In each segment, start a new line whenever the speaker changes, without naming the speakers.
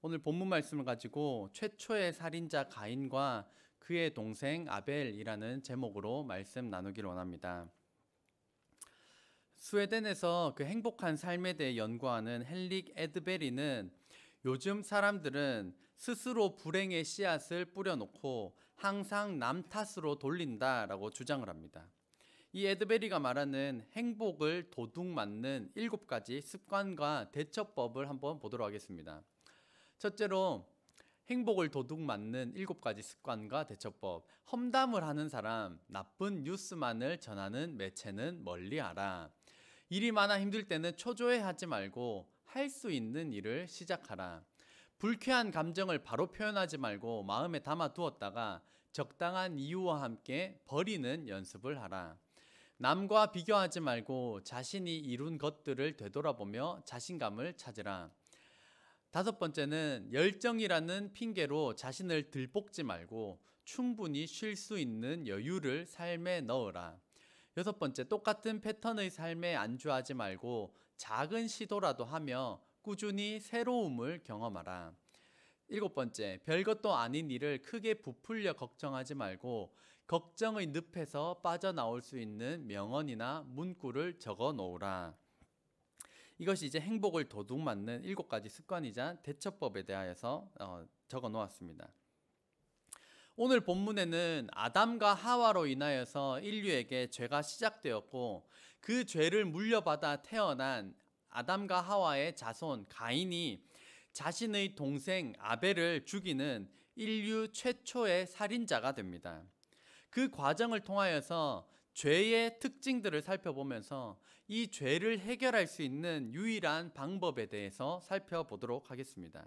오늘 본문 말씀을 가지고 최초의 살인자 가인과 그의 동생 아벨이라는 제목으로 말씀 나누기를 원합니다. 스웨덴에서 그 행복한 삶에 대해 연구하는 헨릭 에드베리는 요즘 사람들은 스스로 불행의 씨앗을 뿌려놓고 항상 남 탓으로 돌린다라고 주장을 합니다. 이 에드베리가 말하는 행복을 도둑맞는 7가지 습관과 대처법을 한번 보도록 하겠습니다. 첫째로 행복을 도둑맞는 7가지 습관과 대처법. 험담을 하는 사람, 나쁜 뉴스만을 전하는 매체는 멀리하라. 일이 많아 힘들 때는 초조해하지 말고 할 수 있는 일을 시작하라. 불쾌한 감정을 바로 표현하지 말고 마음에 담아두었다가 적당한 이유와 함께 버리는 연습을 하라. 남과 비교하지 말고 자신이 이룬 것들을 되돌아보며 자신감을 찾으라. 5번째는 열정이라는 핑계로 자신을 들볶지 말고 충분히 쉴 수 있는 여유를 삶에 넣으라. 6번째, 똑같은 패턴의 삶에 안주하지 말고 작은 시도라도 하며 꾸준히 새로움을 경험하라. 7번째, 별것도 아닌 일을 크게 부풀려 걱정하지 말고 걱정의 늪에서 빠져나올 수 있는 명언이나 문구를 적어 놓으라. 이것이 이제 행복을 도둑맞는 7가지 습관이자 대처법에 대하여서 적어 놓았습니다. 오늘 본문에는 아담과 하와로 인하여서 인류에게 죄가 시작되었고 그 죄를 물려받아 태어난 아담과 하와의 자손 가인이 자신의 동생 아벨을 죽이는 인류 최초의 살인자가 됩니다. 그 과정을 통하여서 죄의 특징들을 살펴보면서 이 죄를 해결할 수 있는 유일한 방법에 대해서 살펴보도록 하겠습니다.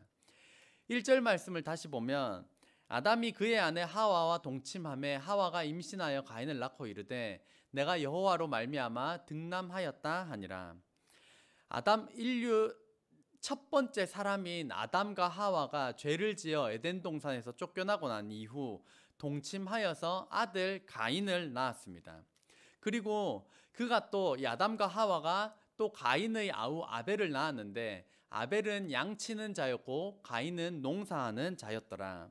1절 말씀을 다시 보면 아담이 그의 아내 하와와 동침하매 하와가 임신하여 가인을 낳고 이르되 내가 여호와로 말미암아 등남하였다 하니라. 아담 인류 첫 번째 사람인 아담과 하와가 죄를 지어 에덴 동산에서 쫓겨나고 난 이후 동침하여서 아들 가인을 낳았습니다. 그리고 그가 또 이 아담과 하와가 또 가인의 아우 아벨을 낳았는데 아벨은 양치는 자였고 가인은 농사하는 자였더라.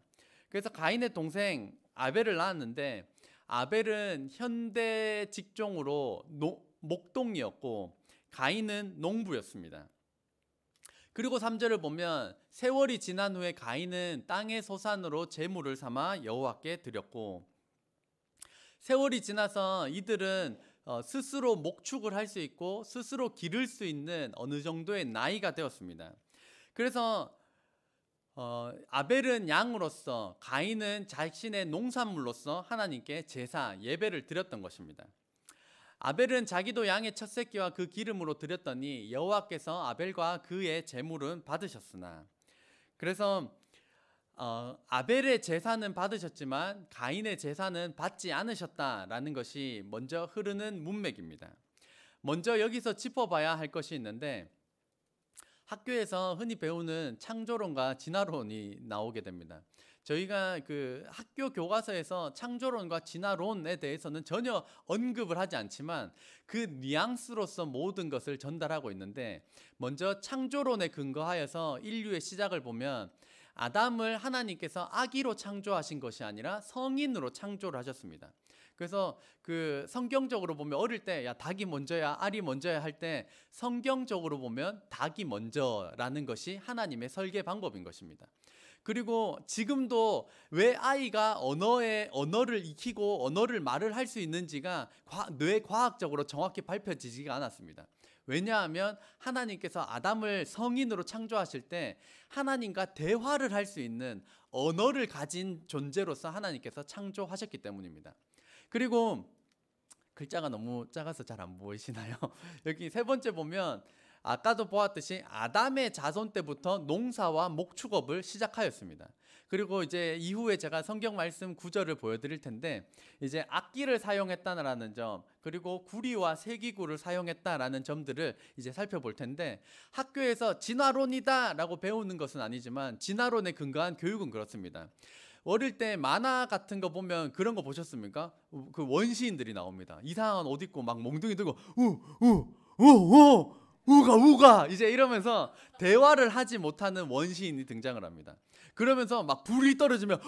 그래서 가인의 동생 아벨을 낳았는데 아벨은 현대 직종으로 목동이었고 가인은 농부였습니다. 그리고 3절을 보면 세월이 지난 후에 가인은 땅의 소산으로 제물을 삼아 여호와께 드렸고 세월이 지나서 이들은 스스로 목축을 할 수 있고 스스로 기를 수 있는 어느 정도의 나이가 되었습니다. 그래서 아벨은 양으로서 가인은 자신의 농산물로서 하나님께 제사 예배를 드렸던 것입니다. 아벨은 자기도 양의 첫 새끼와 그 기름으로 드렸더니 여호와께서 아벨과 그의 제물은 받으셨으나 그래서 아벨의 제사는 받으셨지만 가인의 제사는 받지 않으셨다라는 것이 먼저 흐르는 문맥입니다. 먼저 여기서 짚어봐야 할 것이 있는데 학교에서 흔히 배우는 창조론과 진화론이 나오게 됩니다. 저희가 그 학교 교과서에서 창조론과 진화론에 대해서는 전혀 언급을 하지 않지만 그 뉘앙스로서 모든 것을 전달하고 있는데 먼저 창조론에 근거하여서 인류의 시작을 보면 아담을 하나님께서 아기로 창조하신 것이 아니라 성인으로 창조를 하셨습니다. 그래서 그 성경적으로 보면 어릴 때 야 닭이 먼저야 알이 먼저야 할 때 성경적으로 보면 닭이 먼저라는 것이 하나님의 설계 방법인 것입니다. 그리고 지금도 왜 아이가 언어를 익히고 언어를 말을 할 수 있는지가 뇌과학적으로 정확히 밝혀지지가 않았습니다. 왜냐하면 하나님께서 아담을 성인으로 창조하실 때 하나님과 대화를 할 수 있는 언어를 가진 존재로서 하나님께서 창조하셨기 때문입니다. 그리고 글자가 너무 작아서 잘 안 보이시나요? 여기 3번째 보면 아까도 보았듯이 아담의 자손 때부터 농사와 목축업을 시작하였습니다. 그리고 이제 이후에 제가 성경 말씀 구절을 보여드릴 텐데 이제 악기를 사용했다라는 점 그리고 구리와 세기구를 사용했다라는 점들을 이제 살펴볼 텐데 학교에서 진화론이다라고 배우는 것은 아니지만 진화론에 근거한 교육은 그렇습니다. 어릴 때 만화 같은 거 보면 그런 거 보셨습니까? 그 원시인들이 나옵니다. 이상한 옷 입고 막 몽둥이 들고 우우우우 우가 우가 이제 이러면서 대화를 하지 못하는 원시인이 등장을 합니다. 그러면서 막 불이 떨어지면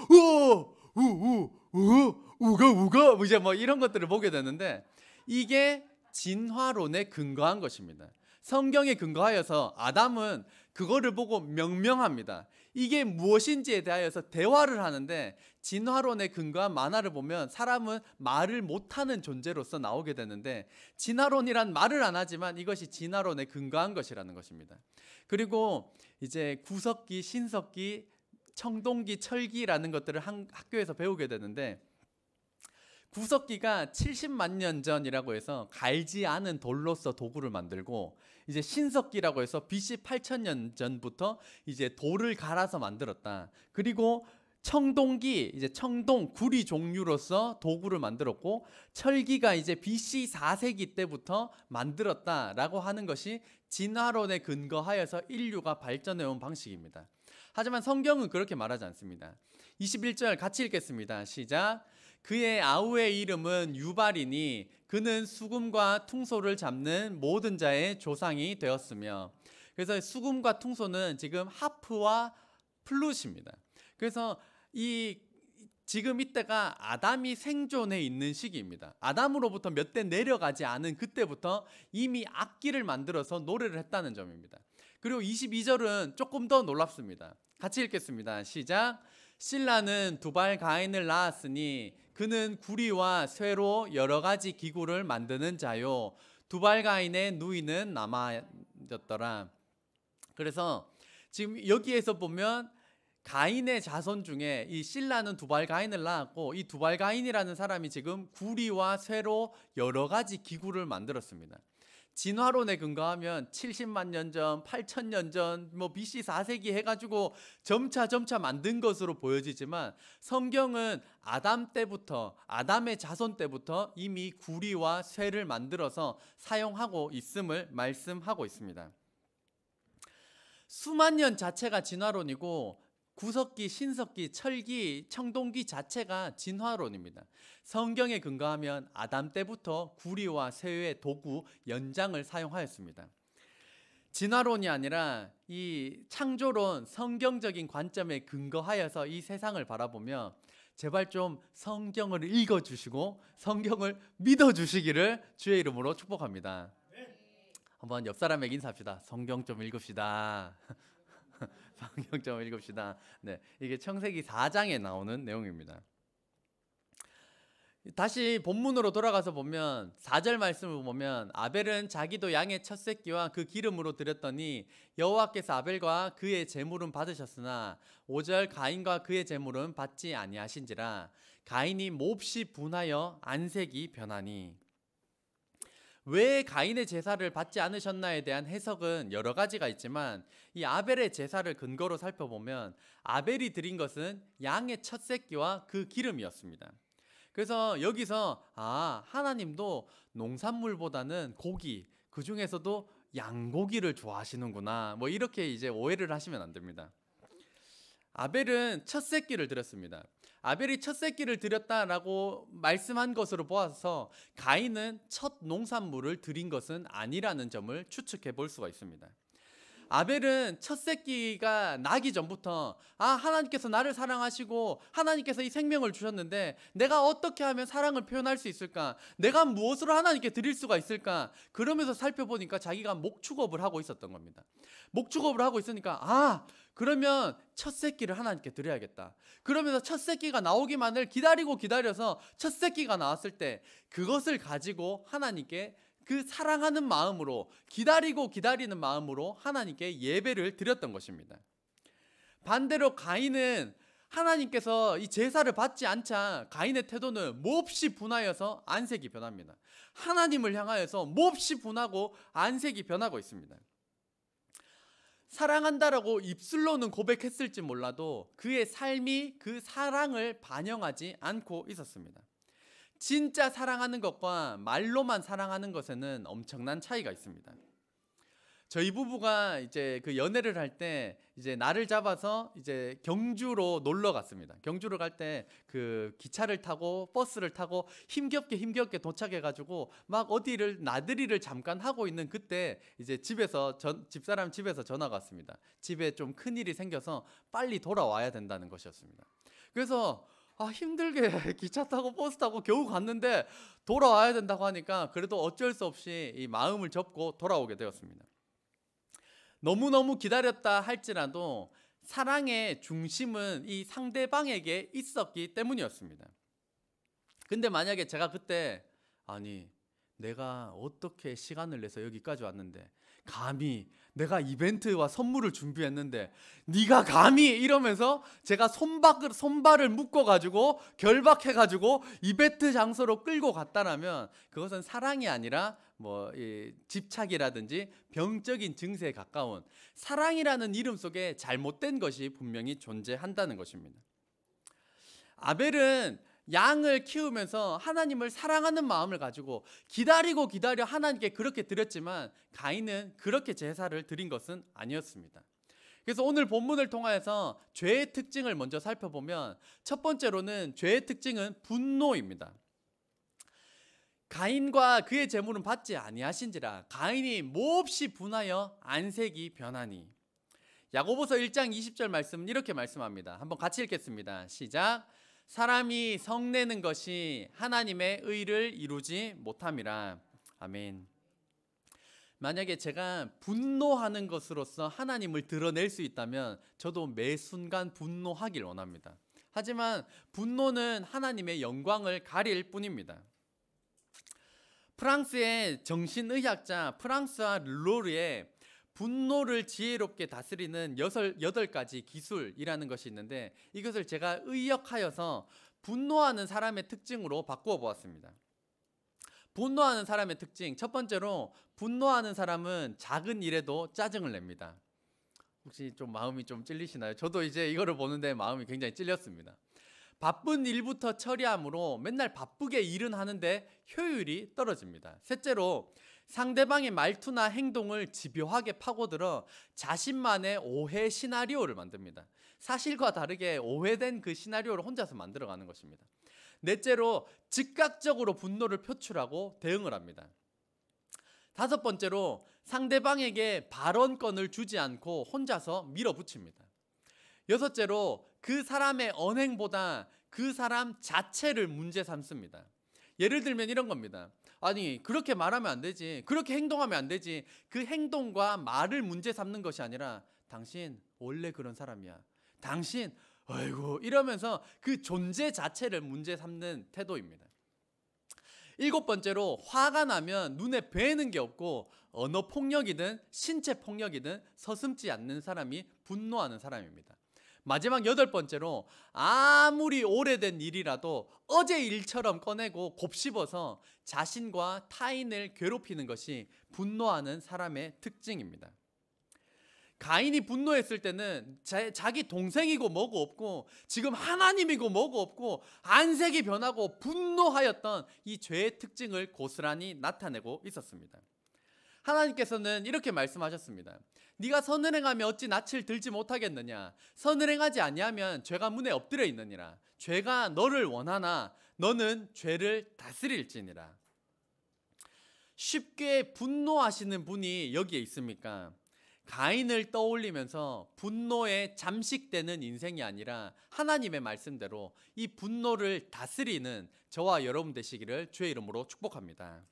우가 우가 이제 뭐 이런 것들을 보게 되는데, 이게 진화론에 근거한 것입니다. 성경에 근거하여서 아담은 그거를 보고 명명합니다. 이게 무엇인지에 대하여서 대화를 하는데, 진화론에 근거한 만화를 보면 사람은 말을 못하는 존재로서 나오게 되는데, 진화론이란 말을 안 하지만 이것이 진화론에 근거한 것이라는 것입니다. 그리고 이제 구석기, 신석기, 청동기, 철기라는 것들을 학교에서 배우게 되는데, 구석기가 70만 년 전이라고 해서 갈지 않은 돌로서 도구를 만들고, 이제 신석기라고 해서 BC 8000년 전부터 이제 돌을 갈아서 만들었다. 그리고 청동기, 이제 청동 구리 종류로서 도구를 만들었고, 철기가 이제 BC 4세기 때부터 만들었다라고 하는 것이 진화론에 근거하여서 인류가 발전해 온 방식입니다. 하지만 성경은 그렇게 말하지 않습니다. 21절 같이 읽겠습니다. 시작. 그의 아우의 이름은 유발이니 그는 수금과 퉁소를 잡는 모든 자의 조상이 되었으며. 그래서 수금과 퉁소는 지금 하프와 플룻입니다. 그래서 지금 이때가 아담이 생존해 있는 시기입니다. 아담으로부터 몇 대 내려가지 않은 그때부터 이미 악기를 만들어서 노래를 했다는 점입니다. 그리고 22절은 조금 더 놀랍습니다. 같이 읽겠습니다. 시작. 실라는 두발 가인을 낳았으니 그는 구리와 쇠로 여러 가지 기구를 만드는 자요, 두발 가인의 누이는 남아였더라. 그래서 지금 여기에서 보면 가인의 자손 중에 이 실라는 두발 가인을 낳았고, 이 두발 가인이라는 사람이 지금 구리와 쇠로 여러 가지 기구를 만들었습니다. 진화론에 근거하면 70만 년 전, 8000년 전, 뭐 BC 4세기 해가지고 점차 만든 것으로 보여지지만, 성경은 아담 때부터, 아담의 자손 때부터 이미 구리와 쇠를 만들어서 사용하고 있음을 말씀하고 있습니다. 수만 년 자체가 진화론이고, 구석기, 신석기, 철기, 청동기 자체가 진화론입니다. 성경에 근거하면 아담 때부터 구리와 쇠의 도구, 연장을 사용하였습니다. 진화론이 아니라 이 창조론, 성경적인 관점에 근거하여서 이 세상을 바라보며 제발 좀 성경을 읽어주시고 성경을 믿어주시기를 주의 이름으로 축복합니다. 한번 옆 사람에게 인사합시다. 성경 좀 읽읍시다. 성경 좀 읽읍시다. 네, 이게 청세기 4장에 나오는 내용입니다. 다시 본문으로 돌아가서 보면 4절 말씀을 보면, 아벨은 자기도 양의 첫 새끼와 그 기름으로 드렸더니 여호와께서 아벨과 그의 제물은 받으셨으나 5절 가인과 그의 제물은 받지 아니하신지라. 가인이 몹시 분하여 안색이 변하니. 왜 가인의 제사를 받지 않으셨나에 대한 해석은 여러 가지가 있지만, 이 아벨의 제사를 근거로 살펴보면 아벨이 드린 것은 양의 첫 새끼와 그 기름이었습니다. 그래서 여기서 하나님도 농산물보다는 고기, 그 중에서도 양고기를 좋아하시는구나, 뭐 이렇게 이제 오해를 하시면 안 됩니다. 아벨은 첫 새끼를 드렸습니다. 아벨이 첫 새끼를 드렸다라고 말씀한 것으로 보아서 가인은 첫 농산물을 드린 것은 아니라는 점을 추측해 볼 수가 있습니다. 아벨은 첫 새끼가 나기 전부터 하나님께서 나를 사랑하시고 하나님께서 이 생명을 주셨는데 내가 어떻게 하면 사랑을 표현할 수 있을까? 내가 무엇으로 하나님께 드릴 수가 있을까? 그러면서 살펴보니까 자기가 목축업을 하고 있었던 겁니다. 목축업을 하고 있으니까 그러면 첫 새끼를 하나님께 드려야겠다. 그러면서 첫 새끼가 나오기만을 기다려서 첫 새끼가 나왔을 때 그것을 가지고 하나님께 그 사랑하는 마음으로, 기다리는 마음으로 하나님께 예배를 드렸던 것입니다. 반대로 가인은 하나님께서 이 제사를 받지 않자 가인의 태도는 몹시 분하여서 안색이 변합니다. 하나님을 향하여서 몹시 분하고 안색이 변하고 있습니다. 사랑한다라고 입술로는 고백했을지 몰라도 그의 삶이 그 사랑을 반영하지 않고 있었습니다. 진짜 사랑하는 것과 말로만 사랑하는 것에는 엄청난 차이가 있습니다. 저희 부부가 이제 그 연애를 할 때 이제 나를 잡아서 이제 경주로 놀러 갔습니다. 경주로 갈 때 그 기차를 타고 버스를 타고 힘겹게 도착해 가지고 막 어디를 나들이를 잠깐 하고 있는 그때 이제 집사람 집에서 전화가 왔습니다. 집에 좀 큰일이 생겨서 빨리 돌아와야 된다는 것이었습니다. 그래서 힘들게 기차 타고 버스 타고 겨우 갔는데 돌아와야 된다고 하니까 그래도 어쩔 수 없이 이 마음을 접고 돌아오게 되었습니다. 너무너무 기다렸다 할지라도 사랑의 중심은 이 상대방에게 있었기 때문이었습니다. 근데 만약에 제가 그때 내가 어떻게 시간을 내서 여기까지 왔는데 감히 내가 이벤트와 선물을 준비했는데 네가 감히 이러면서 제가 손발을 묶어가지고 결박해가지고 이벤트 장소로 끌고 갔다라면 그것은 사랑이 아니라 집착이라든지 병적인 증세에 가까운 사랑이라는 이름 속에 잘못된 것이 분명히 존재한다는 것입니다. 아벨은 양을 키우면서 하나님을 사랑하는 마음을 가지고 기다려 하나님께 그렇게 드렸지만 가인은 그렇게 제사를 드린 것은 아니었습니다. 그래서 오늘 본문을 통하여서 죄의 특징을 먼저 살펴보면 첫 번째로는 죄의 특징은 분노입니다. 가인과 그의 재물은 받지 아니하신지라 가인이 몹시 분하여 안색이 변하니. 야고보서 1장 20절 말씀은 이렇게 말씀합니다. 한번 같이 읽겠습니다. 시작. 사람이 성내는 것이 하나님의 의를 이루지 못함이라. 아멘. 만약에 제가 분노하는 것으로서 하나님을 드러낼 수 있다면 저도 매 순간 분노하길 원합니다. 하지만 분노는 하나님의 영광을 가릴 뿐입니다. 프랑스의 정신의학자 프랑스와 르로르의 분노를 지혜롭게 다스리는 8가지 기술이라는 것이 있는데 이것을 제가 의역하여서 분노하는 사람의 특징으로 바꾸어 보았습니다. 분노하는 사람의 특징, 첫 번째로 분노하는 사람은 작은 일에도 짜증을 냅니다. 혹시 좀 마음이 좀 찔리시나요? 저도 이제 이거를 보는데 마음이 굉장히 찔렸습니다. 바쁜 일부터 처리함으로 맨날 바쁘게 일은 하는데 효율이 떨어집니다. 셋째로 상대방의 말투나 행동을 집요하게 파고들어 자신만의 오해 시나리오를 만듭니다. 사실과 다르게 오해된 그 시나리오를 혼자서 만들어가는 것입니다. 넷째로 즉각적으로 분노를 표출하고 대응을 합니다. 다섯 번째로 상대방에게 발언권을 주지 않고 혼자서 밀어붙입니다. 여섯째로 그 사람의 언행보다 그 사람 자체를 문제 삼습니다. 예를 들면 이런 겁니다. 그렇게 말하면 안 되지, 그렇게 행동하면 안 되지. 그 행동과 말을 문제 삼는 것이 아니라 당신 원래 그런 사람이야, 당신 아이고 이러면서 그 존재 자체를 문제 삼는 태도입니다. 일곱 번째로 화가 나면 눈에 뵈는 게 없고 언어 폭력이든 신체 폭력이든 서슴지 않는 사람이 분노하는 사람입니다. 마지막 여덟 번째로 아무리 오래된 일이라도 어제 일처럼 꺼내고 곱씹어서 자신과 타인을 괴롭히는 것이 분노하는 사람의 특징입니다. 가인이 분노했을 때는 자기 동생이고 뭐고 없고 지금 하나님이고 뭐고 없고 안색이 변하고 분노하였던 이 죄의 특징을 고스란히 나타내고 있었습니다. 하나님께서는 이렇게 말씀하셨습니다. 네가 선을 행하며 어찌 낯을 들지 못하겠느냐. 선을 행하지 아니하면 죄가 문에 엎드려 있느니라. 죄가 너를 원하나 너는 죄를 다스릴지니라. 쉽게 분노하시는 분이 여기에 있습니까? 가인을 떠올리면서 분노에 잠식되는 인생이 아니라 하나님의 말씀대로 이 분노를 다스리는 저와 여러분 되시기를 주의 이름으로 축복합니다.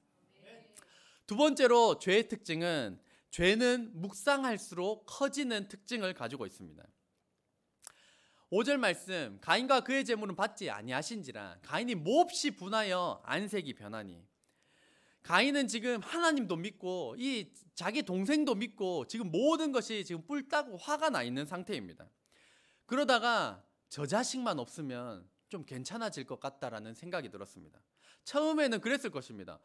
두 번째로 죄의 특징은 죄는 묵상할수록 커지는 특징을 가지고 있습니다. 5절 말씀, 가인과 그의 재물은 받지 아니하신지라 가인이 몹시 분하여 안색이 변하니. 가인은 지금 하나님도 믿고 이 자기 동생도 믿고 지금 모든 것이 지금 뿔따고 화가 나 있는 상태입니다. 그러다가 저 자식만 없으면 좀 괜찮아질 것 같다라는 생각이 들었습니다. 처음에는 그랬을 것입니다.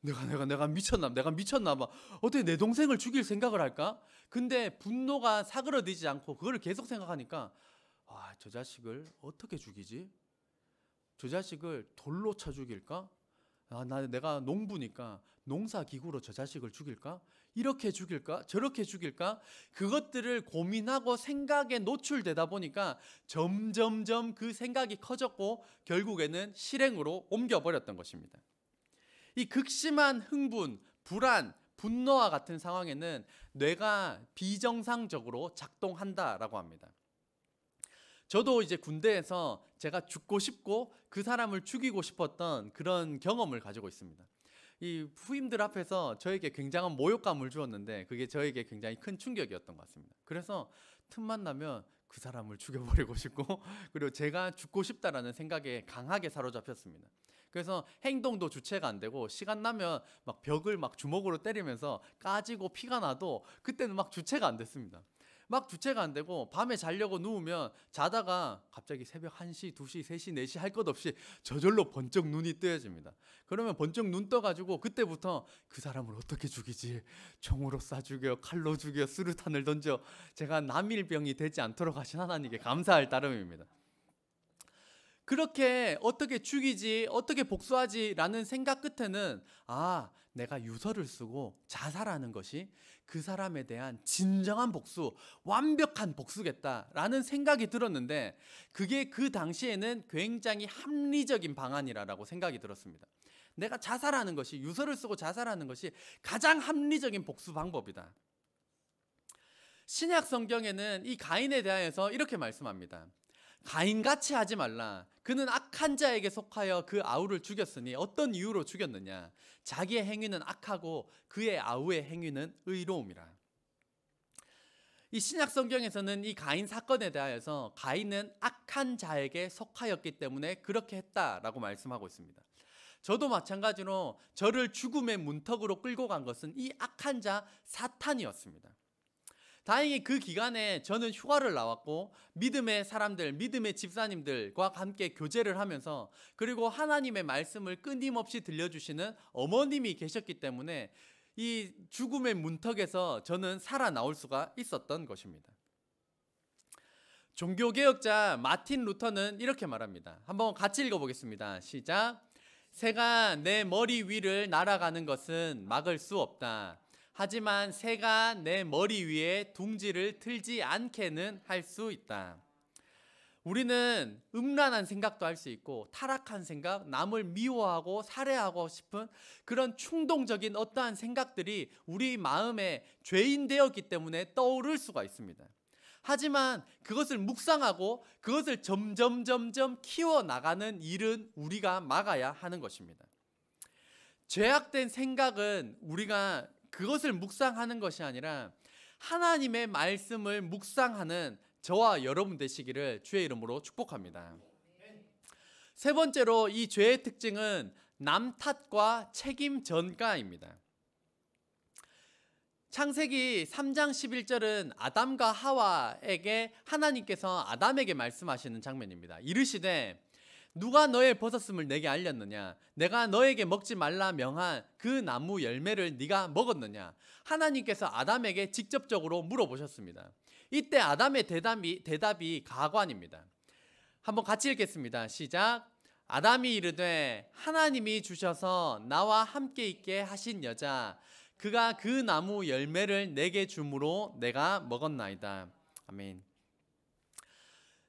내가 미쳤나 봐. 어떻게 내 동생을 죽일 생각을 할까? 근데 분노가 사그러들지 않고 그걸 계속 생각하니까 저 자식을 어떻게 죽이지? 저 자식을 돌로 쳐 죽일까? 내가 농부니까 농사기구로 저 자식을 죽일까? 이렇게 죽일까? 저렇게 죽일까? 그것들을 고민하고 생각에 노출되다 보니까 점점점 그 생각이 커졌고 결국에는 실행으로 옮겨버렸던 것입니다. 이 극심한 흥분, 불안, 분노와 같은 상황에는 뇌가 비정상적으로 작동한다라고 합니다. 저도 이제 군대에서 제가 죽고 싶고 그 사람을 죽이고 싶었던 그런 경험을 가지고 있습니다. 이 후임들 앞에서 저에게 굉장한 모욕감을 주었는데 그게 저에게 굉장히 큰 충격이었던 것 같습니다. 그래서 틈만 나면 그 사람을 죽여버리고 싶고 그리고 제가 죽고 싶다라는 생각에 강하게 사로잡혔습니다. 그래서 행동도 주체가 안 되고 시간 나면 막 벽을 막 주먹으로 때리면서 까지고 피가 나도 그때는 막 주체가 안 됐습니다. 막 주체가 안 되고 밤에 자려고 누우면 자다가 갑자기 새벽 1시, 2시, 3시, 4시 할 것 없이 저절로 번쩍 눈이 뜨여집니다. 그러면 번쩍 눈 떠가지고 그때부터 그 사람을 어떻게 죽이지? 총으로 쏴 죽여, 칼로 죽여, 수류탄을 던져 제가 남일병이 되지 않도록 하신 하나님께 감사할 따름입니다. 그렇게 어떻게 죽이지, 어떻게 복수하지 라는 생각 끝에는 내가 유서를 쓰고 자살하는 것이 그 사람에 대한 진정한 복수, 완벽한 복수겠다라는 생각이 들었는데 그게 그 당시에는 굉장히 합리적인 방안이라고 생각이 들었습니다. 내가 자살하는 것이, 유서를 쓰고 자살하는 것이 가장 합리적인 복수 방법이다. 신약 성경에는 이 가인에 대하여서 이렇게 말씀합니다. 가인같이 하지 말라. 그는 악한 자에게 속하여 그 아우를 죽였으니 어떤 이유로 죽였느냐? 자기의 행위는 악하고 그의 아우의 행위는 의로움이라. 이 신약 성경에서는 이 가인 사건에 대하여서 가인은 악한 자에게 속하였기 때문에 그렇게 했다라고 말씀하고 있습니다. 저도 마찬가지로 저를 죽음의 문턱으로 끌고 간 것은 이 악한 자 사탄이었습니다. 다행히 그 기간에 저는 휴가를 나왔고 믿음의 사람들, 믿음의 집사님들과 함께 교제를 하면서 그리고 하나님의 말씀을 끊임없이 들려주시는 어머님이 계셨기 때문에 이 죽음의 문턱에서 저는 살아나올 수가 있었던 것입니다. 종교개혁자 마틴 루터는 이렇게 말합니다. 한번 같이 읽어보겠습니다. 시작. 새가 내 머리 위를 날아가는 것은 막을 수 없다. 하지만 새가 내 머리 위에 둥지를 틀지 않게는 할 수 있다. 우리는 음란한 생각도 할 수 있고 타락한 생각, 남을 미워하고 살해하고 싶은 그런 충동적인 어떠한 생각들이 우리 마음에 죄인 되었기 때문에 떠오를 수가 있습니다. 하지만 그것을 묵상하고 그것을 점점 키워나가는 일은 우리가 막아야 하는 것입니다. 죄악된 생각은 우리가 그것을 묵상하는 것이 아니라 하나님의 말씀을 묵상하는 저와 여러분 되시기를 주의 이름으로 축복합니다. 세 번째로 이 죄의 특징은 남 탓과 책임 전가입니다. 창세기 3장 11절은 아담과 하와에게 하나님께서 아담에게 말씀하시는 장면입니다. 이르시되 누가 너의 벗었음을 내게 알렸느냐? 내가 너에게 먹지 말라 명한 그 나무 열매를 네가 먹었느냐? 하나님께서 아담에게 직접적으로 물어보셨습니다. 이때 아담의 대답이 가관입니다. 한번 같이 읽겠습니다. 시작. 아담이 이르되 하나님이 주셔서 나와 함께 있게 하신 여자 그가 그 나무 열매를 내게 주므로 내가 먹었나이다. 아멘.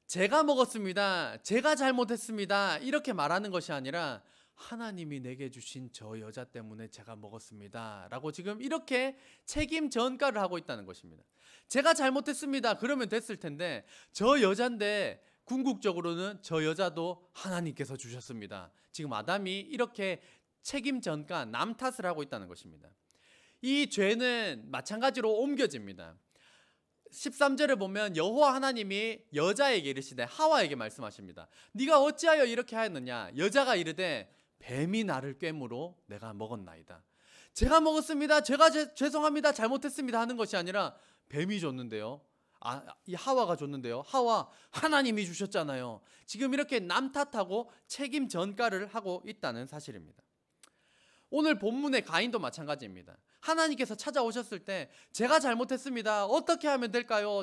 제가 먹었습니다. 제가 잘못했습니다. 이렇게 말하는 것이 아니라 하나님이 내게 주신 저 여자 때문에 제가 먹었습니다. 라고 지금 이렇게 책임 전가를 하고 있다는 것입니다. 제가 잘못했습니다. 그러면 됐을 텐데 저 여잔데 궁극적으로는 저 여자도 하나님께서 주셨습니다. 지금 아담이 이렇게 책임 전가, 남 탓을 하고 있다는 것입니다. 이 죄는 마찬가지로 옮겨집니다. 13절에 보면 여호와 하나님이 여자에게 이르시되 하와에게 말씀하십니다. 네가 어찌하여 이렇게 하였느냐? 여자가 이르되 뱀이 나를 꿰므로 내가 먹었나이다. 제가 먹었습니다. 제가 죄송합니다. 잘못했습니다 하는 것이 아니라 뱀이 줬는데요. 이 하와가 줬는데요. 하와 하나님이 주셨잖아요. 지금 이렇게 남 탓하고 책임 전가를 하고 있다는 사실입니다. 오늘 본문의 가인도 마찬가지입니다. 하나님께서 찾아오셨을 때 제가 잘못했습니다. 어떻게 하면 될까요?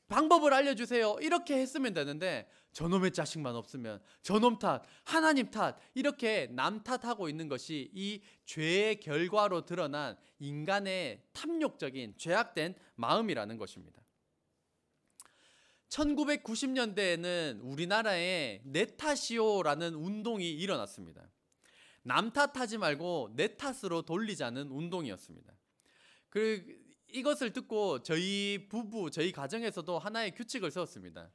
방법을 알려주세요. 이렇게 했으면 되는데 저놈의 자식만 없으면 저놈 탓, 하나님 탓, 이렇게 남 탓하고 있는 것이 이 죄의 결과로 드러난 인간의 탐욕적인 죄악된 마음이라는 것입니다. 1990년대에는 우리나라에 내 탓이요라는 운동이 일어났습니다. 남 탓하지 말고 내 탓으로 돌리자는 운동이었습니다. 이것을 듣고 저희 부부, 저희 가정에서도 하나의 규칙을 세웠습니다.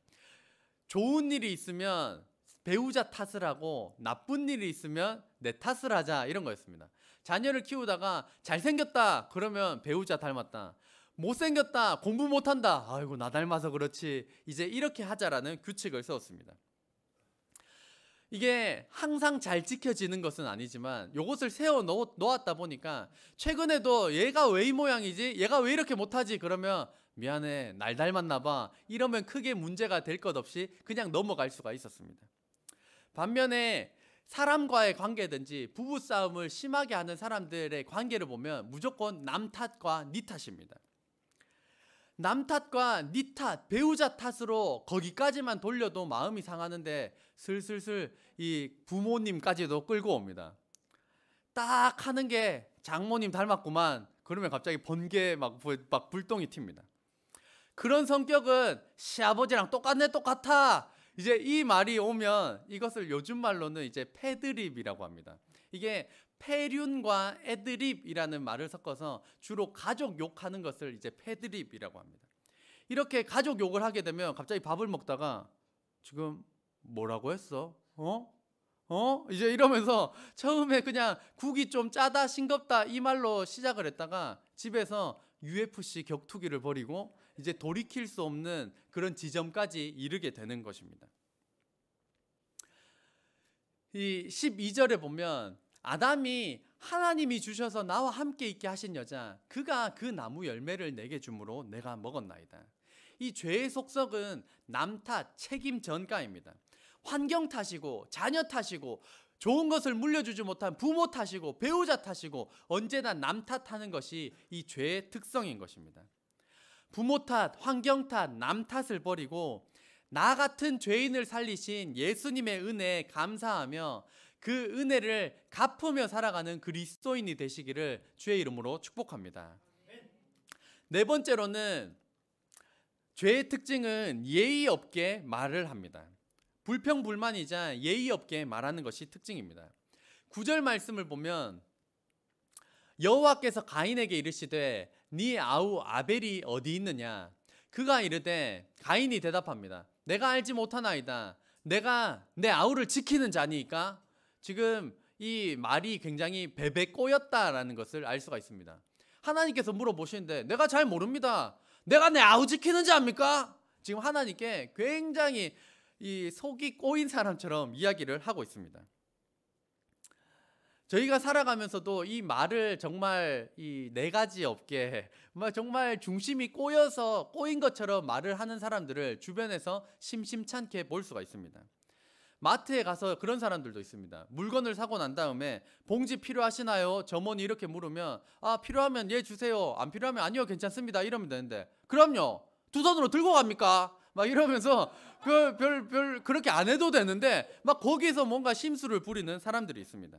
좋은 일이 있으면 배우자 탓을 하고 나쁜 일이 있으면 내 탓을 하자, 이런 거였습니다. 자녀를 키우다가 잘생겼다 그러면 배우자 닮았다, 못생겼다 공부 못한다 아이고 나 닮아서 그렇지, 이제 이렇게 하자라는 규칙을 세웠습니다. 이게 항상 잘 지켜지는 것은 아니지만 이것을 세워 놓았다 보니까 최근에도 얘가 왜 이 모양이지? 얘가 왜 이렇게 못하지? 그러면 미안해, 날 닮았나 봐, 이러면 크게 문제가 될 것 없이 그냥 넘어갈 수가 있었습니다. 반면에 사람과의 관계든지 부부싸움을 심하게 하는 사람들의 관계를 보면 무조건 남 탓과 니 탓입니다. 남 탓과 니 탓, 배우자 탓으로 거기까지만 돌려도 마음이 상하는데 슬슬슬 이 부모님까지도 끌고 옵니다. 딱 하는 게 장모님 닮았구만 그러면 갑자기 번개 막 불똥이 튑니다. 그런 성격은 시아버지랑 똑같아. 이제 이 말이 오면 이것을 요즘 말로는 이제 패드립이라고 합니다. 이게 패륜과 애드립이라는 말을 섞어서 주로 가족 욕하는 것을 이제 패드립이라고 합니다. 이렇게 가족 욕을 하게 되면 갑자기 밥을 먹다가 지금 뭐라고 했어? 이제 이러면서 처음에 그냥 국이 좀 짜다 싱겁다 이 말로 시작을 했다가 집에서 UFC 격투기를 벌이고 이제 돌이킬 수 없는 그런 지점까지 이르게 되는 것입니다. 이 12절에 보면 아담이 하나님이 주셔서 나와 함께 있게 하신 여자 그가 그 나무 열매를 내게 주므로 내가 먹었나이다. 이 죄의 속성은 남 탓, 책임 전가입니다. 환경 탓이고 자녀 탓이고 좋은 것을 물려주지 못한 부모 탓이고 배우자 탓이고 언제나 남 탓하는 것이 이 죄의 특성인 것입니다. 부모 탓, 환경 탓, 남 탓을 버리고 나 같은 죄인을 살리신 예수님의 은혜에 감사하며 그 은혜를 갚으며 살아가는 그리스도인이 되시기를 주의 이름으로 축복합니다. 네 번째로는 죄의 특징은 예의 없게 말을 합니다. 불평불만이자 예의 없게 말하는 것이 특징입니다. 9절 말씀을 보면 여호와께서 가인에게 이르시되 네 아우 아벨이 어디 있느냐? 그가 이르되 가인이 대답합니다. 내가 알지 못하나이다. 내가 내 아우를 지키는 자니까. 지금 이 말이 굉장히 베베 꼬였다라는 것을 알 수가 있습니다. 하나님께서 물어보시는데 내가 잘 모릅니다. 내가 내 아우 지키는 자입니까? 지금 하나님께 굉장히 이 속이 꼬인 사람처럼 이야기를 하고 있습니다. 저희가 살아가면서도 이 말을 정말 이 네 가지 없게 정말 중심이 꼬인 것처럼 말을 하는 사람들을 주변에서 심심찮게 볼 수가 있습니다. 마트에 가서 그런 사람들도 있습니다. 물건을 사고 난 다음에 봉지 필요하시나요? 점원이 이렇게 물으면 필요하면 예 주세요. 안 필요하면 아니요 괜찮습니다. 이러면 되는데 그럼요. 두 손으로 들고 갑니까? 막 이러면서 그렇게 안 해도 되는데 막 거기서 뭔가 심술을 부리는 사람들이 있습니다.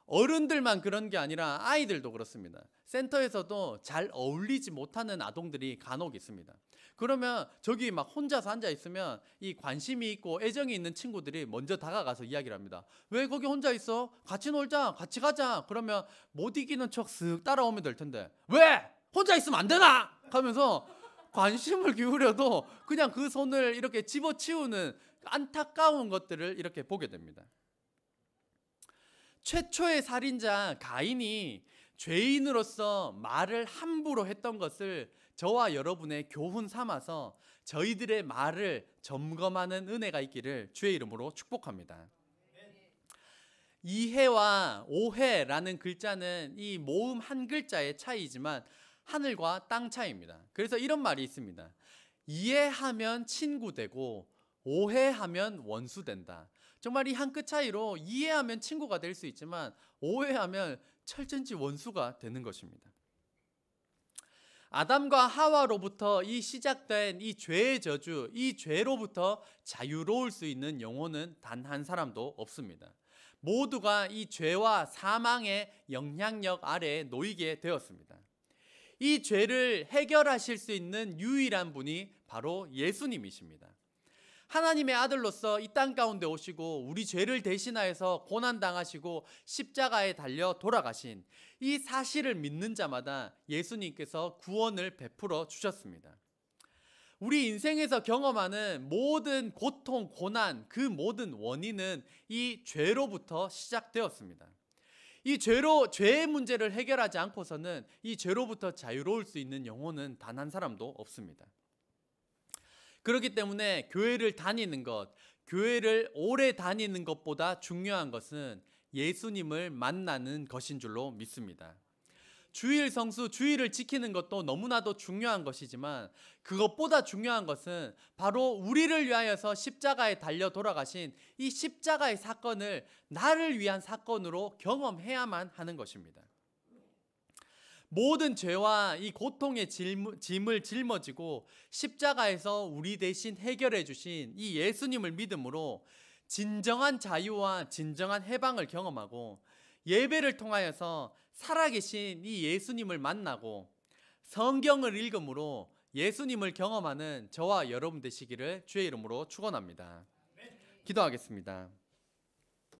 어른들만 그런 게 아니라 아이들도 그렇습니다. 센터에서도 잘 어울리지 못하는 아동들이 간혹 있습니다. 그러면 저기 막 혼자서 앉아 있으면 이 관심이 있고 애정이 있는 친구들이 먼저 다가가서 이야기를 합니다. 왜 거기 혼자 있어? 같이 놀자, 같이 가자. 그러면 못 이기는 척 쓱 따라오면 될 텐데 왜? 혼자 있으면 안 되나? 하면서 관심을 기울여도 그냥 그 손을 이렇게 집어치우는 안타까운 것들을 이렇게 보게 됩니다. 최초의 살인자 가인이 죄인으로서 말을 함부로 했던 것을 저와 여러분의 교훈 삼아서 저희들의 말을 점검하는 은혜가 있기를 주의 이름으로 축복합니다. 이해와 오해라는 글자는 이 모음 한 글자의 차이지만 하늘과 땅 차이입니다. 그래서 이런 말이 있습니다. 이해하면 친구 되고 오해하면 원수 된다. 정말 이 한 끗 차이로 이해하면 친구가 될 수 있지만 오해하면 철전지 원수가 되는 것입니다. 아담과 하와로부터 이 시작된 이 죄의 저주, 이 죄로부터 자유로울 수 있는 영혼은 단 한 사람도 없습니다. 모두가 이 죄와 사망의 영향력 아래에 놓이게 되었습니다. 이 죄를 해결하실 수 있는 유일한 분이 바로 예수님이십니다. 하나님의 아들로서 이 땅 가운데 오시고 우리 죄를 대신하여서 고난당하시고 십자가에 달려 돌아가신 이 사실을 믿는 자마다 예수님께서 구원을 베풀어 주셨습니다. 우리 인생에서 경험하는 모든 고통, 고난, 그 모든 원인은 이 죄로부터 시작되었습니다. 이 죄의 문제를 해결하지 않고서는 이 죄로부터 자유로울 수 있는 영혼은 단 한 사람도 없습니다. 그렇기 때문에 교회를 다니는 것, 교회를 오래 다니는 것보다 중요한 것은 예수님을 만나는 것인 줄로 믿습니다. 주일 성수, 주일을 지키는 것도 너무나도 중요한 것이지만 그것보다 중요한 것은 바로 우리를 위하여서 십자가에 달려 돌아가신 이 십자가의 사건을 나를 위한 사건으로 경험해야만 하는 것입니다. 모든 죄와 이 고통의 짐을 짊어지고 십자가에서 우리 대신 해결해 주신 이 예수님을 믿음으로 진정한 자유와 진정한 해방을 경험하고 예배를 통하여서 살아계신 이 예수님을 만나고 성경을 읽음으로 예수님을 경험하는 저와 여러분 되시기를 주의 이름으로 축원합니다. 기도하겠습니다.